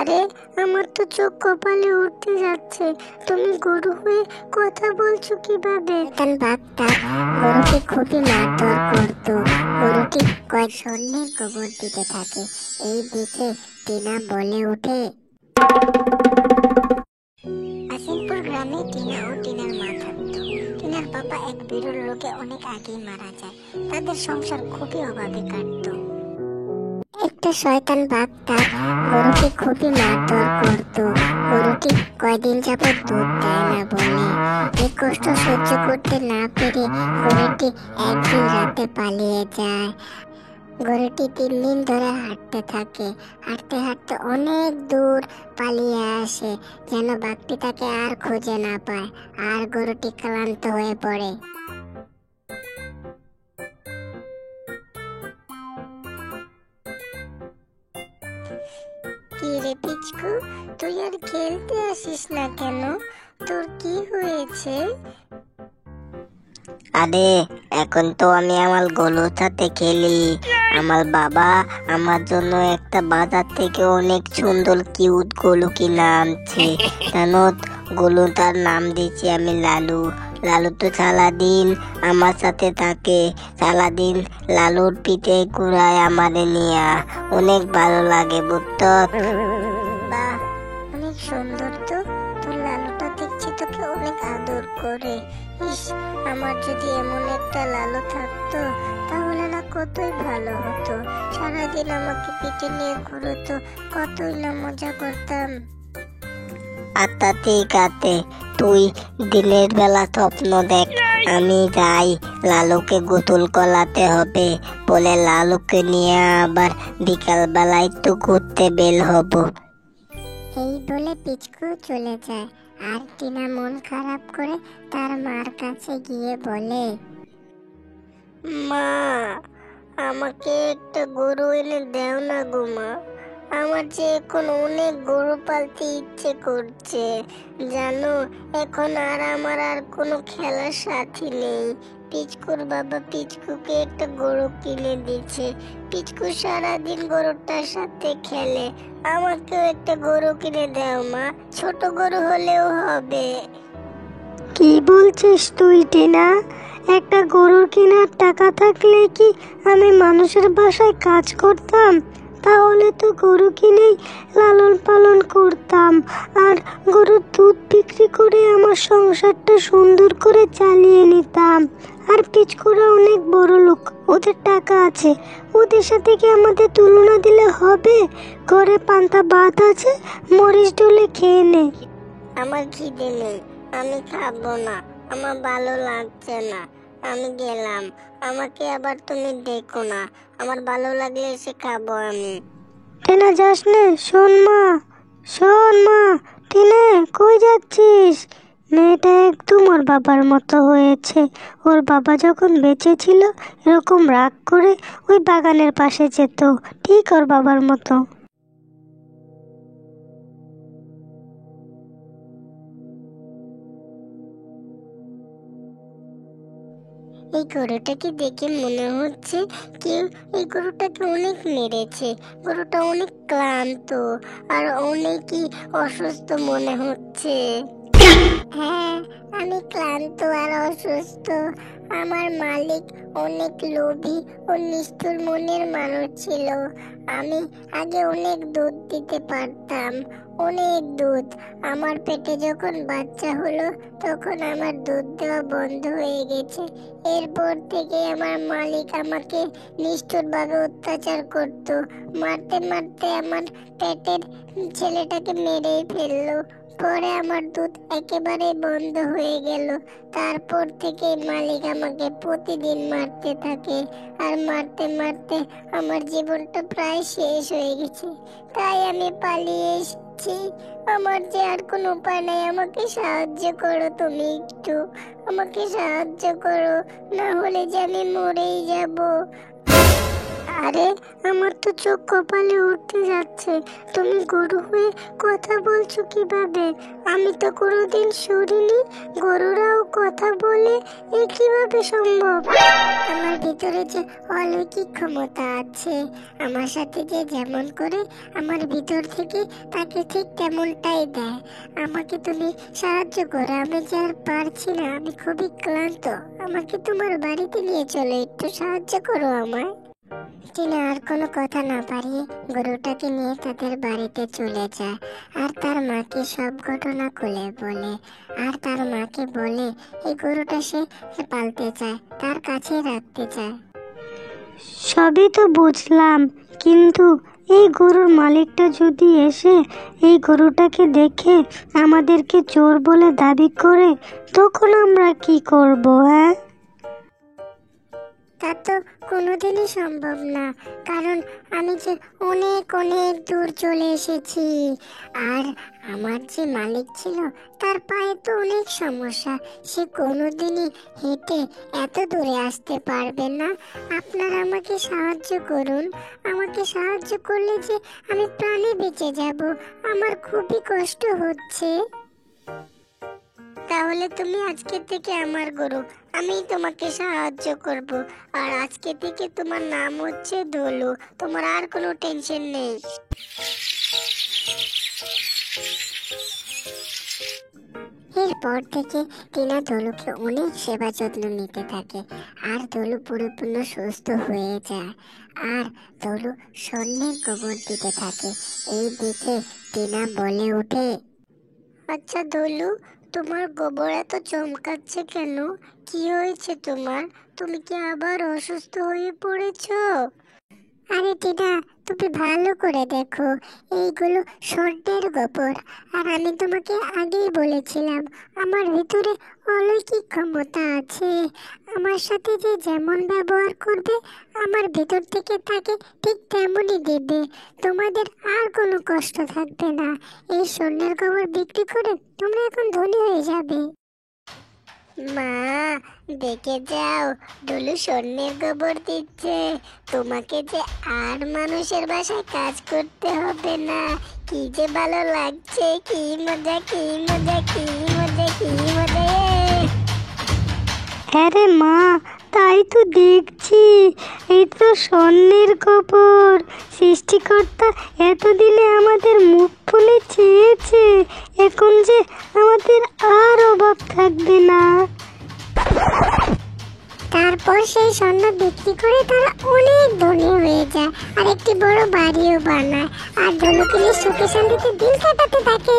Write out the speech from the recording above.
আরে আমার তো চোখ কপালে উঠতে যাচ্ছে। তুমি গরু হয়ে কথা বলছো কিভাবে? শয়তান বাঘটা গরুকে খুবই মারধর করতো। গরুটি কয়েক সন্ধ্যের গোবর দিতে থাকে। এই দেখে টিনা বলে ওঠে, আসিমপুর গ্রামে টিনা ও টিনার মা থাকতো। টিনার বাবা এক বিরল রোগে অনেক আগেই মারা যায়। তাদের সংসার খুবই অভাবে কাটতো। একটা শয়তান বাঘটা গরুকে খুবই মারধর করতো। গরুটি কয়দিন যাবত দুধ দেয় না বলে এই কষ্ট সহ্য করতে না পেরে গরুটি একদিন রাতে পালিয়ে যায়। গরুটি 3 দিন ধরে হাঁটতে থাকে। হাঁটতে হাঁটতে অনেক দূর পালিয়ে আসে, যেন বাঘটি তাকে আর খুঁজে না পায়। আর গরুটি ক্লান্ত হয়ে পড়ে। কি রে পিচকু, তুই আর খেলতে আসিস না কেন? তোর কি হয়েছে? আরে এখন তো আমি আমার গরুর সাথে খেলি। আমার বাবা আমার জন্য একটা বাজার থেকে অনেক সুন্দর কিউট গরু কিনে আনছে। জানো, গরুটার নাম দিয়েছি আমি লালু। লালু তো সারাদিন আমার সাথে থাকে। সারাদিন লালুর পিঠে ঘুরায় আমাদের নিয়ে। অনেক ভালো লাগে বুঝতো। বাহ, অনেক সুন্দর তো। তোর লালুটা দেখছি তোকে অনেক আদর করে। ইস, আমার যদি এমন একটা লালু থাকতো তাহলে না কতই ভালো হতো। সারাদিন আমাকে পিঠে নিয়ে ঘুরতো, কতই না মজা করতাম। আচ্ছা ঠিক আছে, তুই দিনের বেলা স্বপ্ন দেখ। আমি যাই, লালুকে গোসল করাতে হবে। বলে লালুকে নিয়ে আবার বিকাল বেলায় একটু ঘুরতে বের হব। এই বলে পিচকু চলে যায়। আর টিনা মন খারাপ করে তার মার কাছে গিয়ে বলে, মা, আমাকে একটা গরু এনে দাও না গো মা। আমার যে এখন অনেক গরু পালতে ইচ্ছে করছে। জানো, এখন আর আমার আর কোনো খেলার সাথী নেই। পিচকুর বাবা পিচকুকে একটা গরু কিনে দিচ্ছে। পিচকু সারাদিন গরুটার সাথে খেলে। আমাকেও একটা গরু কিনে দাও মা, ছোট গরু হলেও হবে। কি বলছিস তুই টিনা? একটা গরুর কেনার টাকা থাকলে কি আমি মানুষের বাসায় কাজ করতাম? তাহলে তো গরু কিনেই লালন পালন করতাম, আর গরুর দুধ বিক্রি করে আমার সংসারটা সুন্দর করে চালিয়ে নিতাম। আর পিচকুরা অনেক বড় লোক, ওদের টাকা আছে। ওদের সাথে কি আমাদের তুলনা দিলে হবে? ঘরে পান্তা ভাত আছে, মরিচ ডলে খেয়ে নে। আমার খিদে নেই, আমি খাবো না। আমার ভালো লাগছে না, আমি গেলাম। আমাকে আবার তুমি দেখো না, আমার ভালো লাগলে এসে খাবো আমি। টিনা যাস নে, শোন মা, শোন মা। টিনা, কই যাচ্ছিস? মেয়েটা একদম ওর বাবার মতো হয়েছে। ওর বাবা যখন বেঁচে ছিল এরকম রাগ করে ওই বাগানের পাশে যেত, ঠিক ওর বাবার মতো। এই গরুটাকে দেখে মনে হচ্ছে কেউ এই গরুটাকে অনেক মেরেছে। গরুটা অনেক ক্লান্ত আর অনেকই অসুস্থ মনে হচ্ছে। হ্যাঁ, আমি ক্লান্ত আর অসুস্থ। আমার মালিক অনেক লোভী ও নিষ্ঠুর মনের মানুষ ছিল। আমি আগে অনেক দুধ দিতে পারতাম, অনেক দুধ। আমার পেটে যখন বাচ্চা হলো তখন আমার দুধ দেওয়া বন্ধ হয়ে গেছে। এরপর থেকে আমার মালিক আমাকে নিষ্ঠুরভাবে অত্যাচার করত। মারতে মারতে আমার পেটের ছেলেটাকে মেরেই ফেললো। পরে আমার দুধ একেবারে বন্ধ হয়ে গেল। তারপর থেকে মালিক আমাকে প্রতিদিন মারতে থাকে। আর মারতে মারতে আমার জীবনটা প্রায় শেষ হয়ে গেছে। তাই আমি পালিয়ে এসেছি। আমার যে আর কোনো উপায় নেই, আমাকে সাহায্য করো তুমি একটু। আমাকে সাহায্য করো, না হলে যে আমি মরেই যাব। আরে আমার তো চোখ কপালে উঠতে যাচ্ছে, তুমি গরু হয়ে কথা বলছো কিভাবে? আমি তো কোনোদিন শুনিনি গরুরাও কথা বলে, এ কিভাবে সম্ভব? আমার ভিতরে যে অলৌকিক ক্ষমতা আছে, আমার সাথে যে যেমন করে আমার ভিতর থেকে তাকে ঠিক তেমনটাই দেয়। আমাকে তুমি সাহায্য করো, আমি যে আর পারছি না, আমি খুবই ক্লান্ত। আমাকে তোমার বাড়িতে নিয়ে চলো, একটু সাহায্য করো আমায়। টিনা আর কোনো কথা না পারিয়ে গরুটাকে নিয়ে তাদের বাড়িতে চলে যায় আর তার মাকে সব ঘটনা খুলে বলে। আর তার মাকে বলে এই গরুটা সে পালতে চায়, তার কাছে রাখতে চায়। সবই তো বুঝলাম, কিন্তু এই গরুর মালিকটা যদি এসে এই গরুটাকে দেখে আমাদেরকে চোর বলে দাবি করে, তখন আমরা কি করব? হ্যাঁ, তা তো কোনোদিনই সম্ভব না, কারণ আমি যে অনেক অনেক দূর চলে এসেছি। আর আমার যে মালিক ছিল তার পায়ে তো অনেক সমস্যা, সে কোনোদিনই হেঁটে এত দূরে আসতে পারবে না। আপনারা আমাকে সাহায্য করুন, আমাকে সাহায্য করলে যে আমি প্রাণে বেঁচে যাব, আমার খুবই কষ্ট হচ্ছে। তাহলে তুমি আজকে থেকে আমার গরু, আমি তোমাকে সাহায্য করব। আর আজকে থেকে তোমার নাম হচ্ছে ধলু, তোমার আর কোনো টেনশন নেই। এরপর থেকে টিনা ধলুকে অনেক সেবা যত্ন নিতে থাকে আর ধলু পরিপূর্ণ সুস্থ হয়ে যায়। আর ধলু স্বর্ণের গোবর দিতে থাকে। এই দেখে টিনা বলে ওঠে, আচ্ছা ধলু, তোমার গোবর এত চমকাচ্ছে কেন? কি হয়েছে তোমার? তুমি কি আবার অসুস্থ হয়ে পড়েছো? আরে টিনা, তুমি ভালো করে দেখো, এইগুলো স্বর্ণের গোবর। আর আমি তোমাকে আগেই বলেছিলাম আমার ভিতরে অলৌকিক ক্ষমতা আছে। আমার সাথে যে যেমন ব্যবহার করবে আমার ভিতর থেকে তাকে ঠিক তেমনই দেবে। তোমাদের আর কোনো কষ্ট থাকবে না। এই স্বর্ণের গোবর বিক্রি করে তোমরা এখন ধনী হয়ে যাবে। মা, দেখে যাও, ধলু স্বর্ণের গোবর দিচ্ছে। তোমাকে যে আর মানুষের বাসায় কাজ করতে হবে না। কি যে ভালো লাগছে, কি মজা, কি মজা, কি মজা, কি মজা! আরে মা, তাই তো দেখছি, এই তো স্বর্ণের গোবর। সৃষ্টিকর্তা এতদিনে আমাদের মুখ ফুলে চেয়েছে, এখন যে আমাদের আর অভাব থাকবে না। তারপর সেই স্বর্ণ বিক্রি করে তারা অনেক ধনী হয়ে যায় আর একটি বড় বাড়িও বানায় আর ধনুকে নিয়ে সুখে শান্তিতে দিন কাটাতে থাকে।